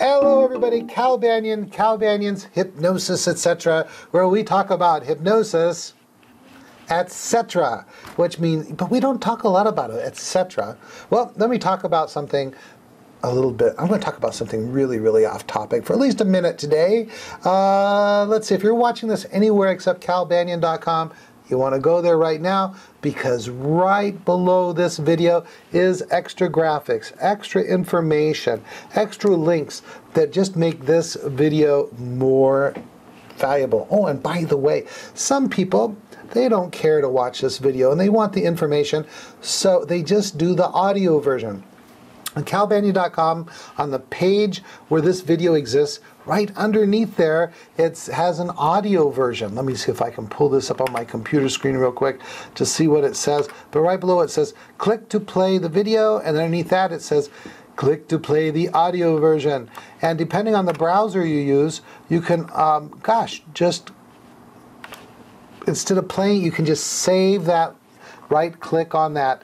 Hello everybody, Cal Banyan, Cal Banyan's Hypnosis, etc., where we talk about hypnosis, etc., which means, but we don't talk a lot about it, etc. Well, let me talk about something a little bit. I'm going to talk about something really, really off topic for at least a minute today. Let's see, if you're watching this anywhere except calbanyan.com, you want to go there right now, because right below this video is extra graphics, extra information, extra links that just make this video more valuable. Oh, and by the way, some people, they don't care to watch this video and they want the information, so they just do the audio version. On calbanyan.com, on the page where this video exists, right underneath there, it has an audio version. Let me see if I can pull this up on my computer screen real quick to see what it says. But right below it says, click to play the video, and underneath that it says, click to play the audio version. And depending on the browser you use, you can, just, instead of playing, you can just save that, right click on that,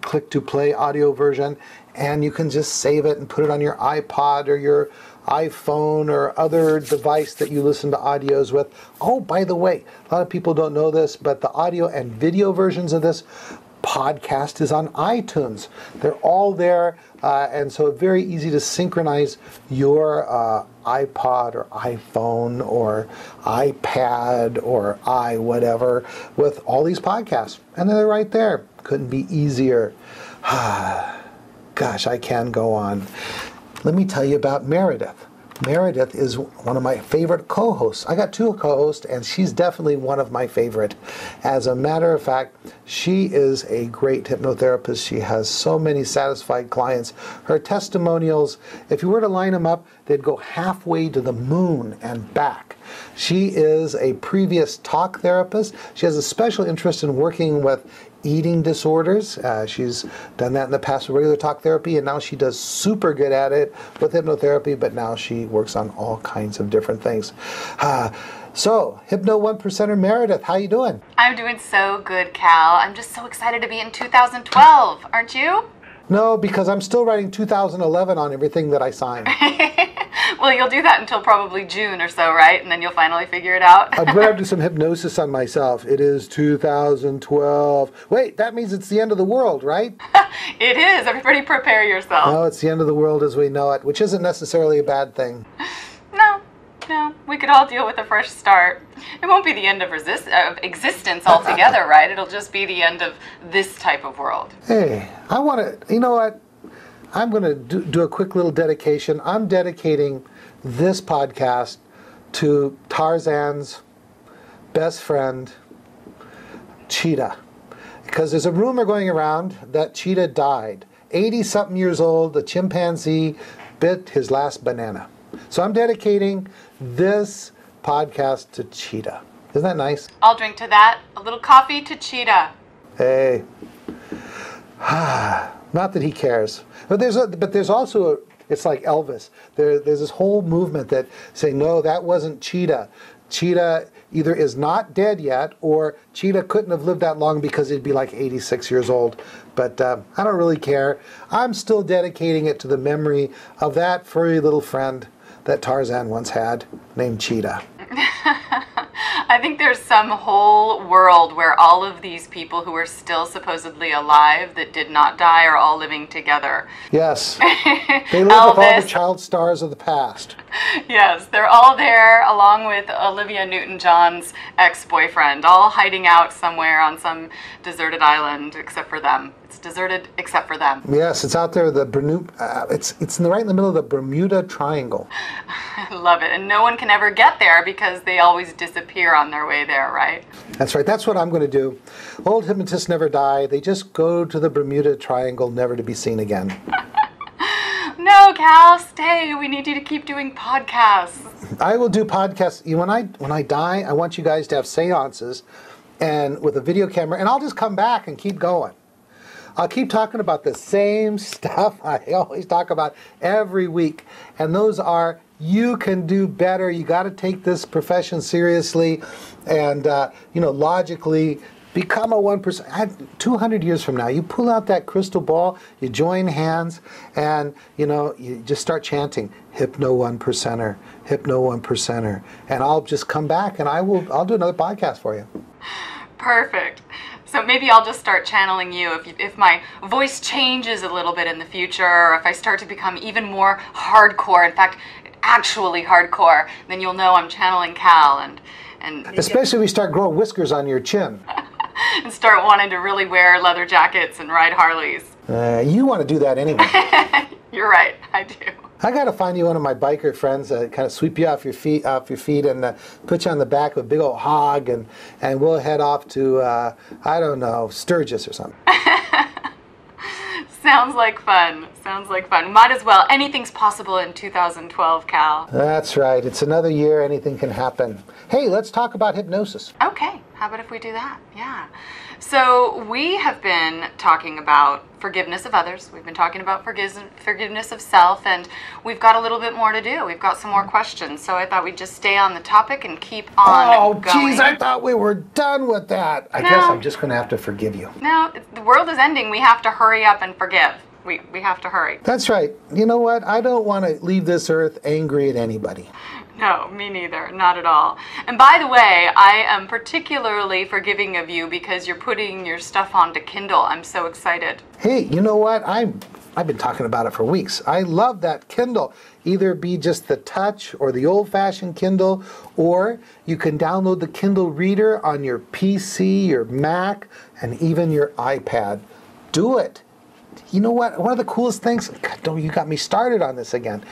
click to play audio version, and you can just save it and put it on your iPod or your iPhone or other device that you listen to audios with. Oh, by the way, a lot of people don't know this, but the audio and video versions of this podcast is on iTunes. They're all there, and so it's very easy to synchronize your iPod or iPhone or iPad or whatever with all these podcasts. And they're right there. Couldn't be easier. Gosh, I can go on. Let me tell you about Meredith. Meredith is one of my favorite co-hosts. I got two co-hosts, and she's definitely one of my favorite. As a matter of fact, she is a great hypnotherapist. She has so many satisfied clients. Her testimonials, if you were to line them up, they'd go halfway to the moon and back. She is a previous talk therapist. She has a special interest in working with eating disorders. She's done that in the past with regular talk therapy, and now she does super good at it with hypnotherapy, but now she works on all kinds of different things. So, Hypno 1%er Meredith, how you doing? I'm doing so good, Cal. I'm just so excited to be in 2012, aren't you? No, because I'm still writing 2011 on everything that I signed. Well, you'll do that until probably June or so, right? And then you'll finally figure it out. I'm going to have to do some hypnosis on myself. It is 2012. Wait, that means it's the end of the world, right? It is. Everybody prepare yourself. No, it's the end of the world as we know it, which isn't necessarily a bad thing. No. We could all deal with a fresh start. It won't be the end of existence altogether, right? It'll just be the end of this type of world. Hey, I want to, you know what? I'm going to do a quick little dedication. I'm dedicating this podcast to Tarzan's best friend, Cheetah. Because there's a rumor going around that Cheetah died. 80-something years old, the chimpanzee bit his last banana. So I'm dedicating this podcast to Cheetah. Isn't that nice? I'll drink to that. A little coffee to Cheetah. Hey. Not that he cares. But there's also it's like Elvis. There's this whole movement that say, no, that wasn't Cheetah. Cheetah either is not dead yet, or Cheetah couldn't have lived that long because he'd be like 86 years old. But I don't really care. I'm still dedicating it to the memory of that furry little friend that Tarzan once had named Cheetah. I think there's some whole world where all of these people who are still supposedly alive that did not die are all living together. Yes. They live with all the child stars of the past. Yes, they're all there along with Olivia Newton-John's ex-boyfriend, all hiding out somewhere on some deserted island except for them. It's deserted except for them. Yes, it's out there. It's right in the middle of the Bermuda Triangle. I love it. And no one can ever get there because they always disappear on their way there, right? That's right. That's what I'm going to do. Old hypnotists never die. They just go to the Bermuda Triangle, never to be seen again. No, Cal, stay. We need you to keep doing podcasts. I will do podcasts. When I die, I want you guys to have seances and with a video camera, and I'll just come back and keep going. I'll keep talking about the same stuff I always talk about every week, and those are, you can do better. You got to take this profession seriously and logically Become a 1%. 200 years from now, you pull out that crystal ball, you join hands, and you just start chanting, Hypno 1%er, Hypno 1%er. And I'll just come back and I'll do another podcast for you. Perfect. So maybe I'll just start channeling you if my voice changes a little bit in the future, or if I start to become even more hardcore, in fact, actually hardcore, then you'll know I'm channeling Cal. And especially if we start growing whiskers on your chin. And start wanting to really wear leather jackets and ride Harleys. You want to do that anyway. You're right, I do. I got to find you one of my biker friends to kind of sweep you off your feet, and put you on the back of a big old hog, and we'll head off to, I don't know, Sturgis or something. Sounds like fun. Sounds like fun. Might as well. Anything's possible in 2012, Cal. That's right. It's another year. Anything can happen. Hey, let's talk about hypnosis. Okay. How about if we do that? Yeah. So we have been talking about forgiveness of others. We've been talking about forgiveness of self, and we've got a little bit more to do. We've got some more questions. So I thought we'd just stay on the topic and keep on going. Geez, I thought we were done with that. I guess I'm just going to have to forgive you. No, the world is ending. We have to hurry up and forgive. We have to hurry. That's right. You know what? I don't want to leave this earth angry at anybody. No, me neither. Not at all. And by the way, I am particularly forgiving of you because you're putting your stuff onto Kindle. I'm so excited. Hey, you know what? I've been talking about it for weeks. I love that Kindle. Either be just the touch or the old-fashioned Kindle, or you can download the Kindle Reader on your PC, your Mac, and even your iPad. Do it. You know what? One of the coolest things, God, you got me started on this again,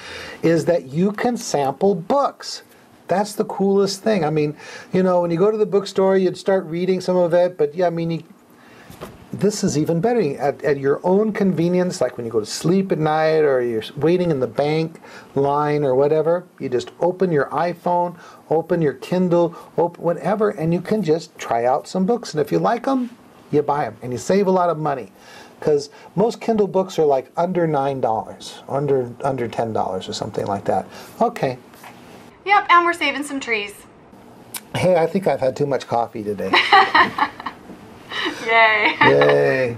is that you can sample books. That's the coolest thing. I mean, when you go to the bookstore, you'd start reading some of it, but yeah, I mean, this is even better. At your own convenience, like when you go to sleep at night or you're waiting in the bank line or whatever, you just open your iPhone, open your Kindle, open whatever, and you can just try out some books. And if you like them, you buy them, and you save a lot of money. Because most Kindle books are like under $9, under $10 or something like that. Okay. Yep, and we're saving some trees. Hey, I think I've had too much coffee today. Yay. Yay.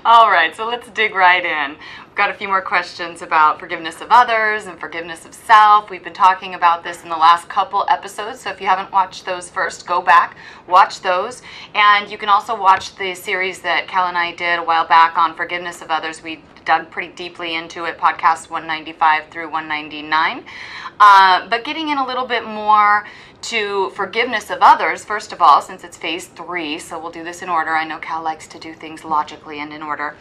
All right, so let's dig right in. We've got a few more questions about forgiveness of others and forgiveness of self. We've been talking about this in the last couple episodes, so if you haven't watched those first, go back, watch those. And you can also watch the series that Cal and I did a while back on forgiveness of others. We dug pretty deeply into it, podcast 195 through 199. But getting in a little bit more to forgiveness of others, first of all, since it's phase 3, so we'll do this in order. I know Cal likes to do things logically and in order.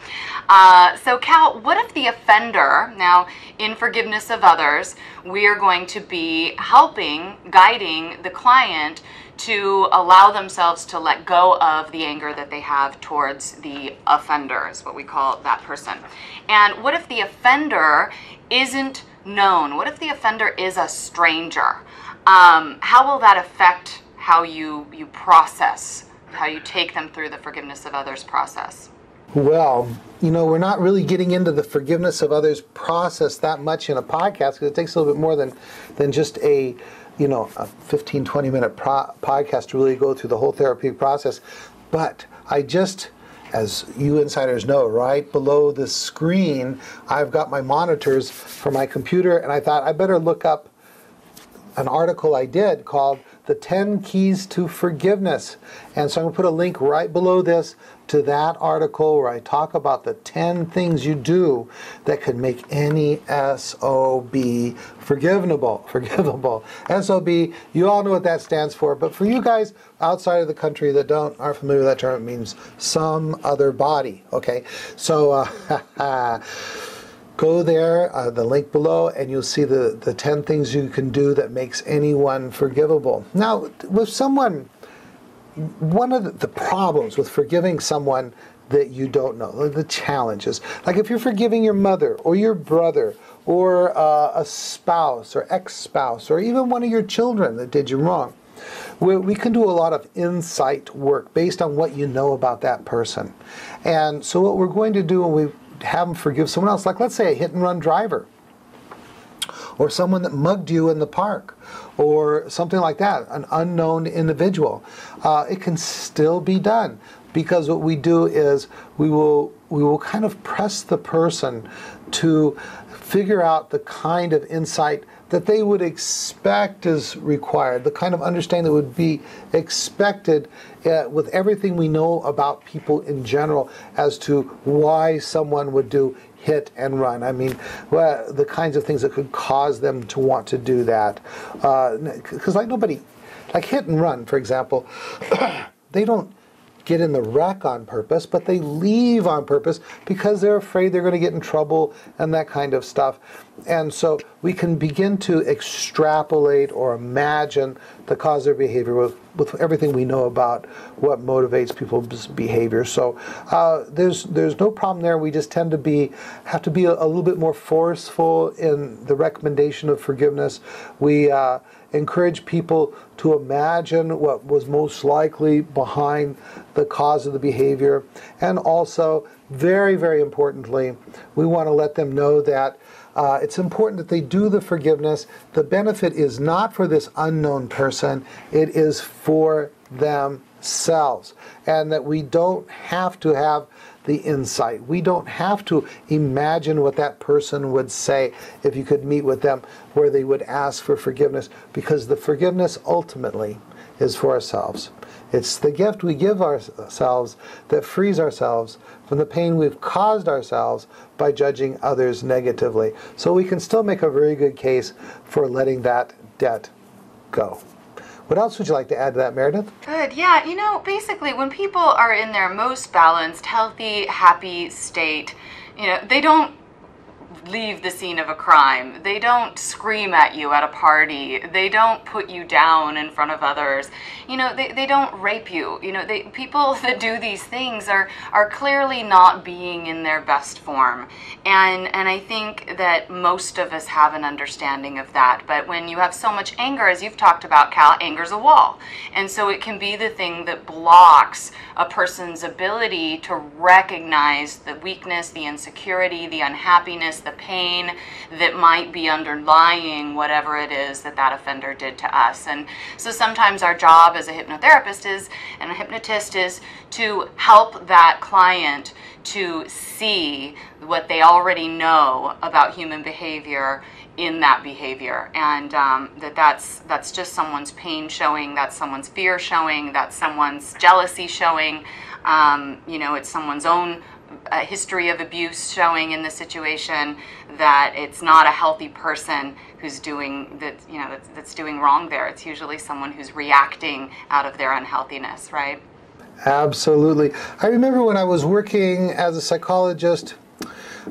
So Cal, what if the offender, now in forgiveness of others, we are going to be helping, guiding the client to allow themselves to let go of the anger that they have towards the offender, is what we call that person. And what if the offender isn't known? What if the offender is a stranger? How will that affect how you process, how you take them through the forgiveness of others process? Well, we're not really getting into the forgiveness of others process that much in a podcast, because it takes a little bit more than just a 15, 20-minute podcast to really go through the whole therapeutic process. But I just, as you insiders know, right below the screen, I've got my monitors for my computer, and I thought I better look up an article I did called The 10 Keys to Forgiveness. And so I'm going to put a link right below this to that article where I talk about the 10 things you do that could make any SOB forgivable. SOB, you all know what that stands for, but for you guys outside of the country that aren't familiar with that term, it means some other body, okay? So, go there, the link below, and you'll see the 10 things you can do that makes anyone forgivable. Now, with someone, one of the problems with forgiving someone that you don't know, the challenges, like if you're forgiving your mother or your brother or a spouse or ex-spouse or even one of your children that did you wrong, we can do a lot of insight work based on what you know about that person. And so what we're going to do when we have them forgive someone else, like let's say a hit-and-run driver, or someone that mugged you in the park, or something like that, an unknown individual. It can still be done, because what we do is we will kind of press the person to figure out the kind of insight that they would expect is required, the kind of understanding that would be expected with everything we know about people in general as to why someone would do hit and run. I mean, well, the kinds of things that could cause them to want to do that. Because like hit and run, for example, they don't get in the wreck on purpose, but they leave on purpose because they're afraid they're going to get in trouble and that kind of stuff. And so we can begin to extrapolate or imagine the cause of their behavior with everything we know about what motivates people's behavior. So there's no problem there. We just tend to have to be a little bit more forceful in the recommendation of forgiveness. We encourage people to imagine what was most likely behind the cause of the behavior. And also, very, very importantly, we want to let them know that it's important that they do the forgiveness. The benefit is not for this unknown person, it is for themselves. And that we don't have to have the insight. We don't have to imagine what that person would say if you could meet with them where they would ask for forgiveness, because the forgiveness ultimately is for ourselves. It's the gift we give ourselves that frees ourselves from the pain we've caused ourselves by judging others negatively. So we can still make a very good case for letting that debt go. What else would you like to add to that, Meredith? Good. Yeah, basically when people are in their most balanced, healthy, happy state, they don't leave the scene of a crime. They don't scream at you at a party. They don't put you down in front of others. They don't rape you. People that do these things are clearly not being in their best form. And I think that most of us have an understanding of that. But when you have so much anger, as you've talked about, Cal, anger's a wall. And so it can be the thing that blocks a person's ability to recognize the weakness, the insecurity, the unhappiness, the pain that might be underlying whatever it is that offender did to us. And so sometimes our job as a hypnotherapist and a hypnotist is to help that client to see what they already know about human behavior in that behavior, and that's just someone's pain showing, that's someone's fear showing, that's someone's jealousy showing, it's someone's own history of abuse showing in the situation, that it's not a healthy person who's doing that, that's doing wrong there. It's usually someone who's reacting out of their unhealthiness, right? Absolutely. I remember when I was working as a psychologist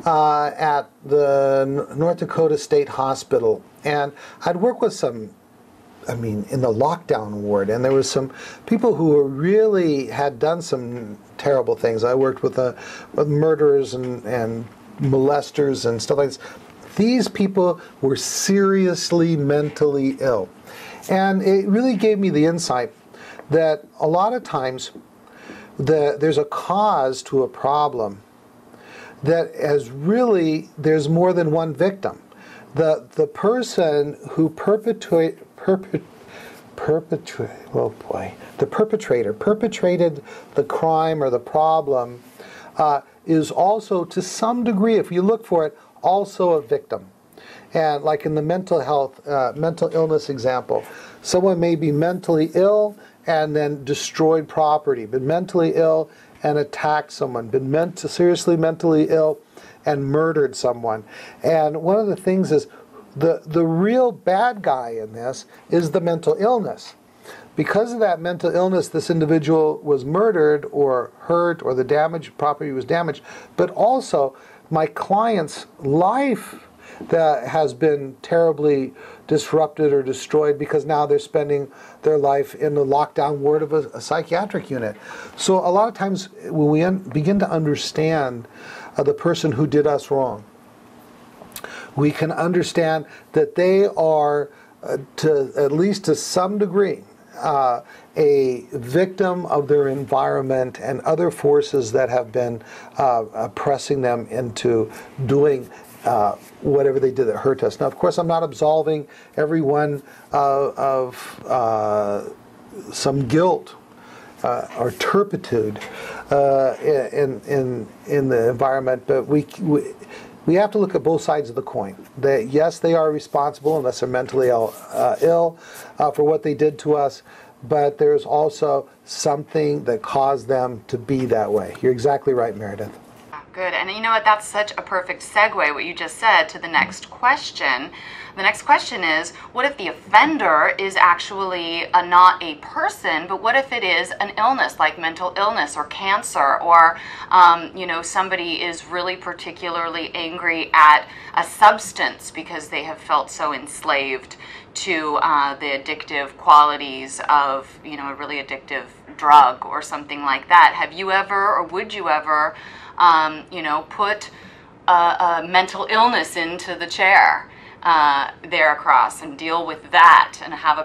at the North Dakota State Hospital, and I'd work with in the lockdown ward, and there was some people who really had done some terrible things. I worked with murderers and molesters and stuff like this. These people were seriously mentally ill. And it really gave me the insight that a lot of times there's a cause to a problem that there's more than one victim. The person who perpetrated the crime or the problem is also, to some degree, if you look for it, also a victim. And like in the mental illness example, someone may be mentally ill and then destroyed property, been mentally ill and attacked someone, been seriously mentally ill and murdered someone. And one of the things is, the real bad guy in this is the mental illness. Because of that mental illness, this individual was murdered or hurt, or the property was damaged, but also my client's life that has been terribly disrupted or destroyed, because now they're spending their life in the lockdown ward of a psychiatric unit. So a lot of times when we begin to understand the person who did us wrong, we can understand that they are, at least to some degree, a victim of their environment and other forces that have been pressing them into doing whatever they did that hurt us. Now, of course, I'm not absolving everyone of some guilt or turpitude in the environment, but we have to look at both sides of the coin. That yes, they are responsible unless they're mentally ill for what they did to us, but there's also something that caused them to be that way. You're exactly right, Meredith. Good. And you know what? That's such a perfect segue, what you just said, to the next question. The next question is, what if the offender is actually not a person, but what if it is an illness, like mental illness or cancer, or, somebody is really particularly angry at a substance because they have felt so enslaved to the addictive qualities of, a really addictive drug or something like that. Have you ever, or would you ever, put a mental illness into the chair there across and deal with that and have a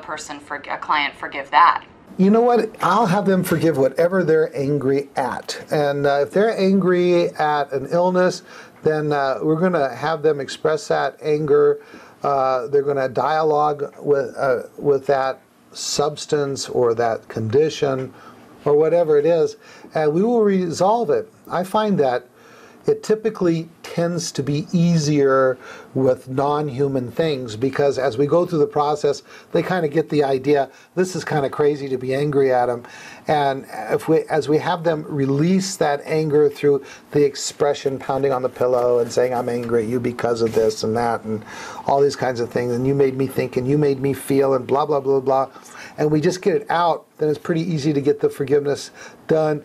client forgive that? You know what? I'll have them forgive whatever they're angry at. And if they're angry at an illness, then we're going to have them express that anger. They're going to dialogue with that substance or that condition or whatever it is, and we will resolve it. I find that it typically tends to be easier with non-human things because as we go through the process, they kind of get the idea, this is kind of crazy to be angry at them. And as we have them release that anger through the expression, pounding on the pillow and saying, I'm angry at you because of this and that and all these kinds of things, and you made me think and you made me feel and blah, blah, blah, blah, and we just get it out, then it's pretty easy to get the forgiveness done.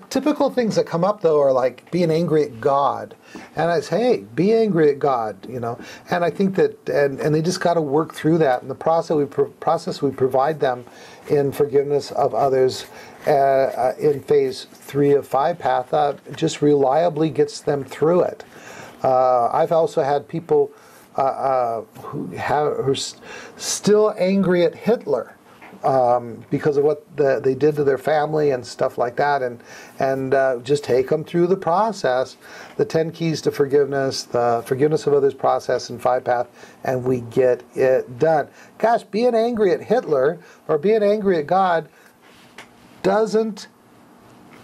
Typical things that come up, though, are like being angry at God. And I say, hey, be angry at God, And I think that, and they just got to work through that. And the process we provide them in forgiveness of others in phase 3 of 5 path just reliably gets them through it. I've also had people who're still angry at Hitler. Because of what they did to their family and stuff like that, and just take them through the process, the 10 keys to forgiveness, the forgiveness of others process, and 5 path, and we get it done. Gosh, being angry at Hitler or being angry at God doesn't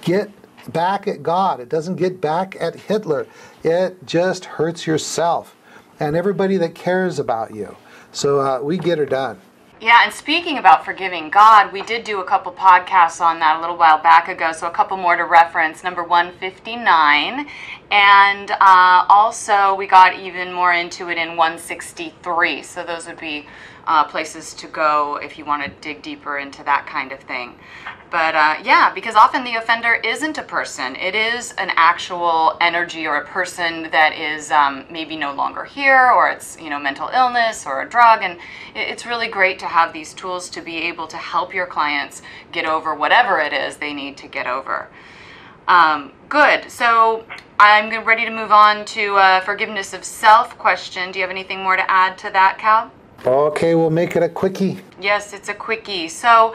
get back at God. It doesn't get back at Hitler. It just hurts yourself and everybody that cares about you. So we get her done. Yeah, and speaking about forgiving God, we did do a couple podcasts on that a little while back ago, so a couple more to reference. Number 159, and also we got even more into it in 163, so those would be places to go if you want to dig deeper into that kind of thing. But yeah, because often the offender isn't a person. It is an actual energy or a person that is maybe no longer here, or it's mental illness or a drug. And it's really great to have these tools to be able to help your clients get over whatever it is they need to get over. Good. So I'm ready to move on to forgiveness of self question. Do you have anything more to add to that, Cal? Okay, we'll make it a quickie. Yes, it's a quickie. So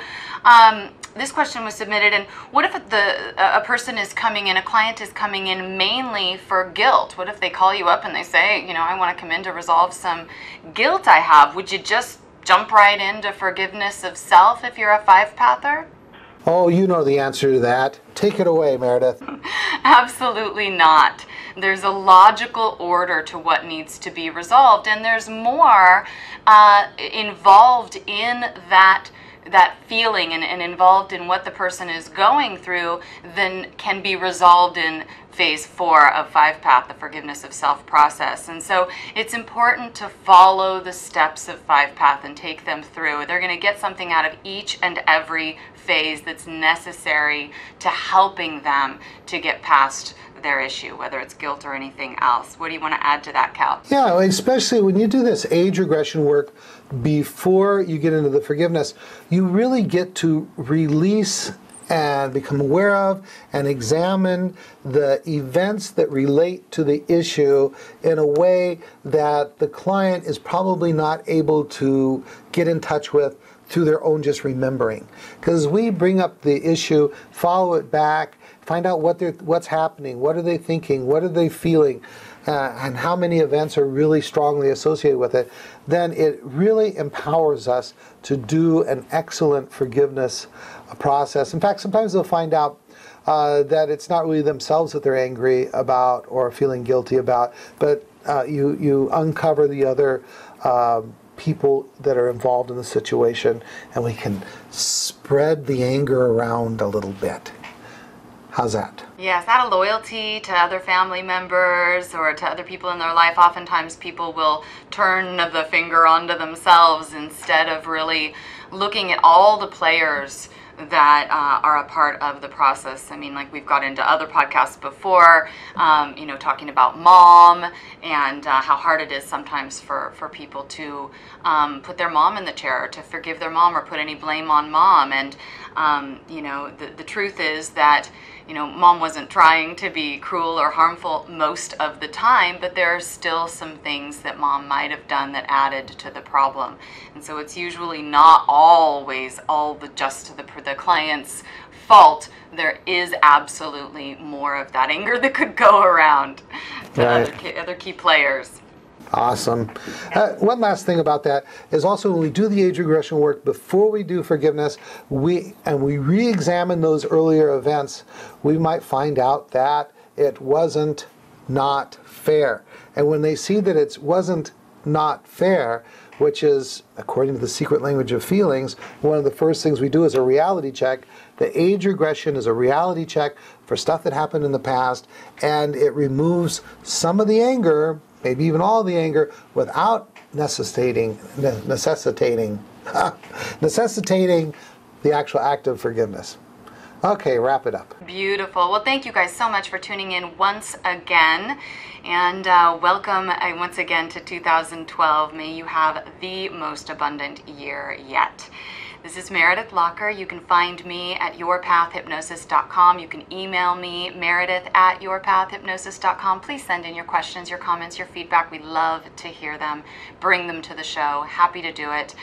this question was submitted, and what if a person is coming in, a client is coming in mainly for guilt? What if they call you up and they say, I want to come in to resolve some guilt I have? Would you just jump right into forgiveness of self if you're a 5-pather? Oh, you know the answer to that. Take it away, Meredith. Absolutely not. There's a logical order to what needs to be resolved, and there's more involved in that feeling and involved in what the person is going through than can be resolved in phase 4 of 5-path, the forgiveness of self process. And so it's important to follow the steps of 5-path and take them through. They're going to get something out of each and every phase that's necessary to helping them to get past their issue, whether it's guilt or anything else. What do you want to add to that, Cal? Yeah, especially when you do this age regression work before you get into the forgiveness, you really get to release and become aware of and examine the events that relate to the issue in a way that the client is probably not able to get in touch with through their own just remembering. Because we bring up the issue, follow it back, find out what's happening, what are they thinking, what are they feeling, and how many events are really strongly associated with it, then it really empowers us to do an excellent forgiveness process. In fact, sometimes they'll find out that it's not really themselves that they're angry about or feeling guilty about, but you uncover the other people that are involved in the situation, and we can spread the anger around a little bit. How's that? Yes, out of loyalty to other family members or to other people in their life, oftentimes people will turn the finger onto themselves instead of really looking at all the players that are a part of the process. I mean, like we've got into other podcasts before, talking about mom and how hard it is sometimes for people to put their mom in the chair, to forgive their mom or put any blame on mom. And, the truth is that, mom wasn't trying to be cruel or harmful most of the time, but there are still some things that mom might have done that added to the problem. And so it's usually not always just the client's fault. There is absolutely more of that anger that could go around to other key players. Awesome. One last thing about that is also when we do the age regression work, before we do forgiveness, we re-examine those earlier events, we might find out that it wasn't not fair. And when they see that it wasn't not fair, which is, according to the secret language of feelings, one of the first things we do is a reality check. The age regression is a reality check for stuff that happened in the past, and it removes some of the anger, maybe even all the anger, without necessitating the actual act of forgiveness. Okay, wrap it up. Beautiful. Well, thank you guys so much for tuning in once again. And welcome once again to 2012. May you have the most abundant year yet. This is Meredith Locker. You can find me at yourpathhypnosis.com. You can email me, meredith@yourpathhypnosis.com. Please send in your questions, your comments, your feedback. We love to hear them. Bring them to the show. Happy to do it.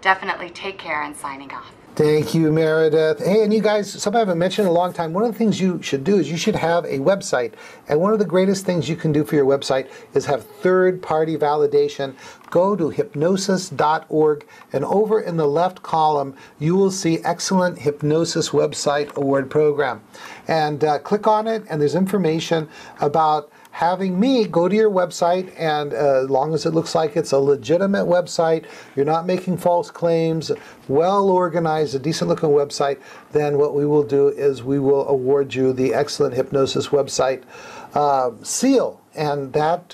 Definitely take care, and signing off. Thank you, Meredith. Hey, and you guys, something I haven't mentioned in a long time, one of the things you should do is you should have a website. And one of the greatest things you can do for your website is have third-party validation. Go to hypnosis.org, and over in the left column, you will see Excellent Hypnosis Website Award Program. And click on it, and there's information about having me go to your website, and as long as it looks like it's a legitimate website, you're not making false claims, well organized, a decent looking website, then what we will do is we will award you the Excellent Hypnosis Website seal. And that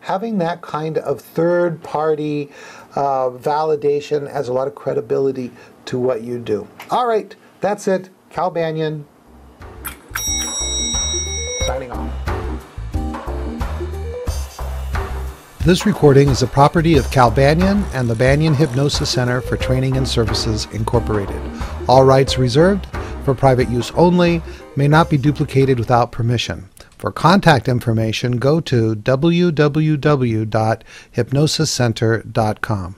having that kind of third party validation adds a lot of credibility to what you do. All right, that's it. Cal Banyan, signing off. This recording is a property of Cal Banyan and the Banyan Hypnosis Center for Training and Services, Incorporated. All rights reserved, for private use only, may not be duplicated without permission. For contact information, go to www.hypnosiscenter.com.